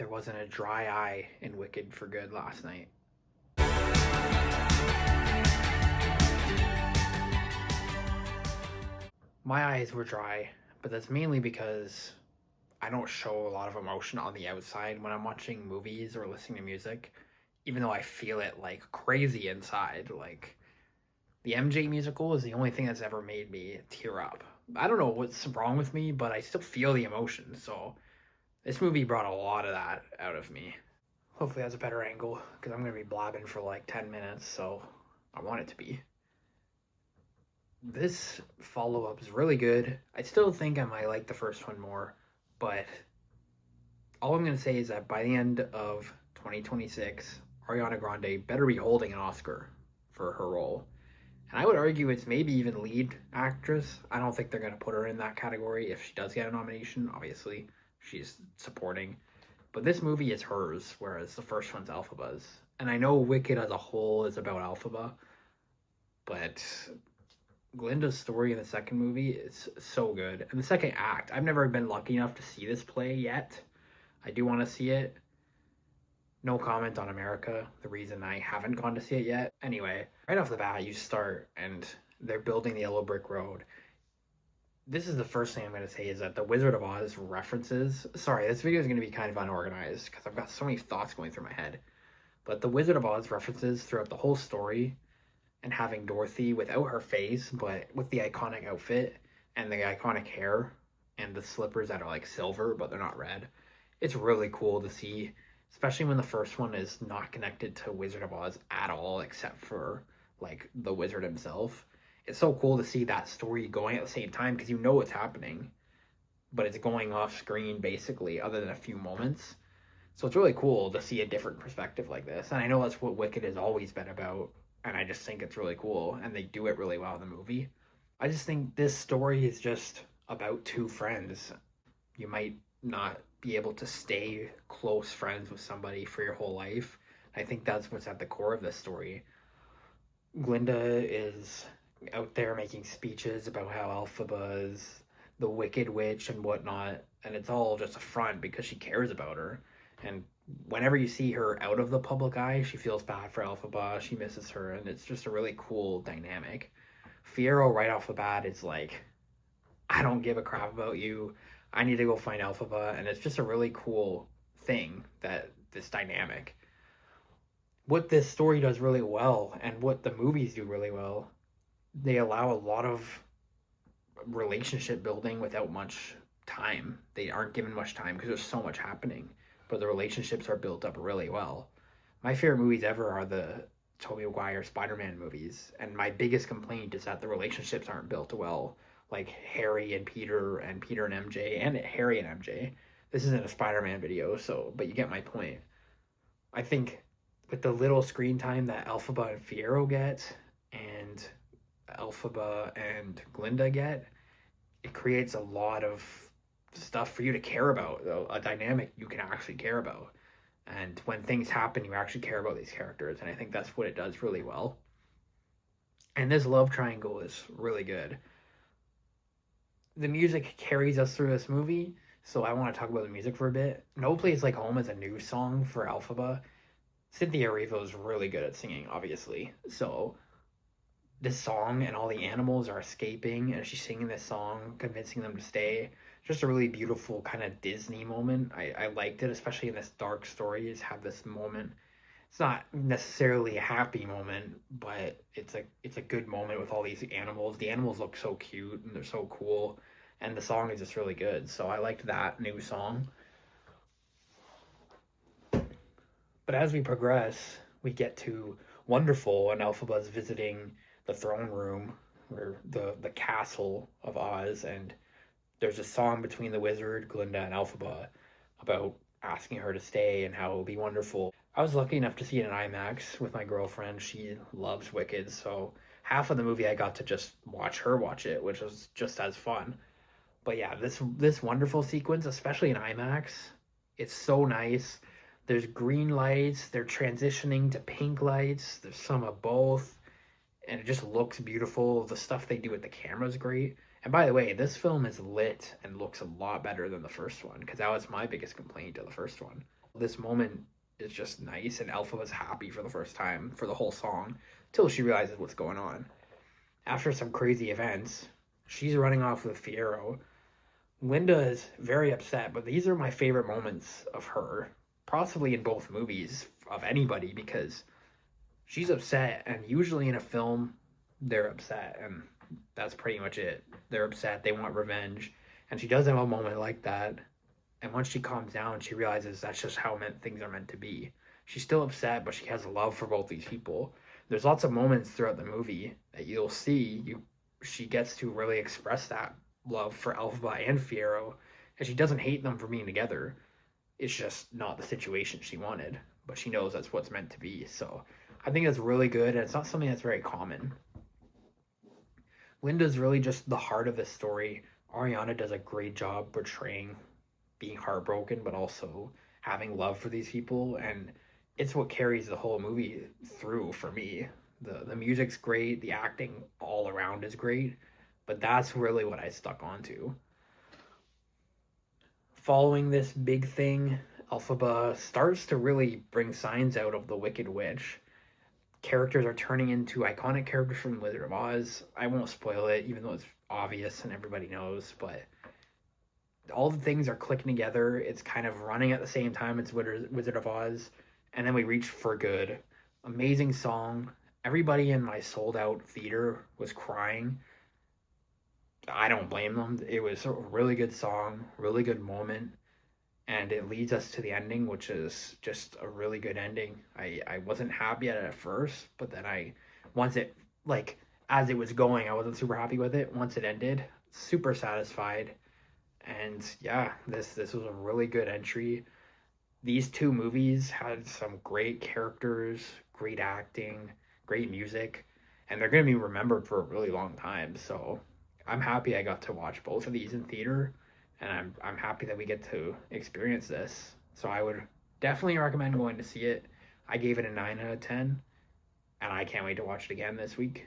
there wasn't a dry eye in Wicked for good last night. My eyes were dry, but that's mainly because I don't show a lot of emotion on the outside when I'm watching movies or listening to music, even though I feel it like crazy inside. Like, the MJ musical is the only thing that's ever made me tear up. I don't know what's wrong with me, but I still feel the emotion, so this movie brought a lot of that out of me. Hopefully that's a better angle, because I'm going to be blabbing for like 10 minutes, so I want it to be. This follow-up is really good. I still think I might like the first one more, but all I'm going to say is that by the end of 2026, Ariana Grande better be holding an Oscar for her role. And I would argue it's maybe even lead actress. I don't think they're going to put her in that category if she does get a nomination. Obviously, she's supporting. But this movie is hers, whereas the first one's Elphaba's. And I know Wicked as a whole is about Elphaba, but Glinda's story in the second movie is so good. And the second act, I've never been lucky enough to see this play yet. I do want to see it. No comment on America, the reason I haven't gone to see it yet. Anyway, right off the bat, you start and they're building the Yellow Brick Road. This is the first thing I'm going to say is that the Wizard of Oz references... Sorry, this video is going to be kind of unorganized because I've got so many thoughts going through my head. But the Wizard of Oz references throughout the whole story, and having Dorothy without her face, but with the iconic outfit and the iconic hair and the slippers that are like silver, but they're not red. It's really cool to see, especially when the first one is not connected to Wizard of Oz at all, except for like the wizard himself. It's so cool to see that story going at the same time because you know what's happening, but it's going off screen basically, other than a few moments. So it's really cool to see a different perspective like this. And I know that's what Wicked has always been about, and I just think it's really cool, and they do it really well in the movie. I just think this story is just about two friends. You might not be able to stay close friends with somebody for your whole life. I think that's what's at the core of this story. Glinda is out there making speeches about how Elphaba is the Wicked Witch and whatnot, and it's all just a front because she cares about her. And whenever you see her out of the public eye, she feels bad for Elphaba, she misses her, and it's just a really cool dynamic. Fiyero right off the bat is like, I don't give a crap about you, I need to go find Elphaba, and it's just a really cool thing, that this dynamic. What this story does really well, and what the movies do really well, they allow a lot of relationship building without much time. They aren't given much time because there's so much happening, but the relationships are built up really well. My favorite movies ever are the Tobey Maguire Spider-Man movies, and my biggest complaint is that the relationships aren't built well, like Harry and Peter and MJ, and Harry and MJ. This isn't a Spider-Man video, so, but you get my point. I think with the little screen time that Elphaba and Fiyero get, and Elphaba and Glinda get, it creates a lot of stuff for you to care about, though, a dynamic you can actually care about. And when things happen, you actually care about these characters, and I think that's what it does really well. And this love triangle is really good. The music carries us through this movie, so I want to talk about the music for a bit. No Place Like Home is a new song for Elphaba. Cynthia Erivo is really good at singing, obviously, so this song and all the animals are escaping, and she's singing this song, convincing them to stay. Just a really beautiful kind of Disney moment. I liked it, especially in this dark story, is have this moment. It's not necessarily a happy moment, but it's a good moment with all these animals. The animals look so cute and they're so cool, and the song is just really good. So I liked that new song. But as we progress, we get to Wonderful, and Elphaba's visiting the throne room, or the castle of Oz, and there's a song between the wizard, Glinda, and Elphaba about asking her to stay and how it will be wonderful. I was lucky enough to see it in IMAX with my girlfriend. She loves Wicked, so half of the movie I got to just watch her watch it, which was just as fun. But yeah, this wonderful sequence, especially in IMAX, it's so nice. There's green lights, they're transitioning to pink lights, there's some of both, and it just looks beautiful. The stuff they do with the camera is great. And by the way, this film is lit and looks a lot better than the first one, because that was my biggest complaint of the first one. This moment is just nice, and Elphaba's happy for the first time for the whole song till she realizes what's going on. After some crazy events, she's running off with Fiero. Linda is very upset, but these are my favorite moments of her, possibly in both movies of anybody, because she's upset, and usually in a film, they're upset, and that's pretty much it. They're upset, they want revenge, and she does have a moment like that. And once she calms down, she realizes that's just how things are meant to be. She's still upset, but she has love for both these people. There's lots of moments throughout the movie that you'll see she gets to really express that love for Elphaba and Fiero, and she doesn't hate them for being together. It's just not the situation she wanted, but she knows that's what's meant to be. So I think that's really good, and it's not something that's very common. Linda's really just the heart of the story. Ariana does a great job portraying being heartbroken, but also having love for these people, and it's what carries the whole movie through for me. The music's great, the acting all around is great, but that's really what I stuck onto. Following this big thing, Elphaba starts to really bring signs out of the Wicked Witch. Characters are turning into iconic characters from Wizard of Oz. I won't spoil it, even though it's obvious and everybody knows, but all the things are clicking together. It's kind of running at the same time as Wizard of Oz, and then we reach For Good. Amazing song. Everybody in my sold out theater was crying. I don't blame them. It was a really good song, really good moment, and it leads us to the ending, which is just a really good ending. I wasn't happy at first, but then once it, like, as it was going, I wasn't super happy with it. Once it ended, super satisfied. And yeah, this was a really good entry. These two movies had some great characters, great acting, great music, and they're going to be remembered for a really long time. So I'm happy I got to watch both of these in theater, and I'm happy that we get to experience this. So I would definitely recommend going to see it. I gave it a 9 out of 10, and I can't wait to watch it again this week.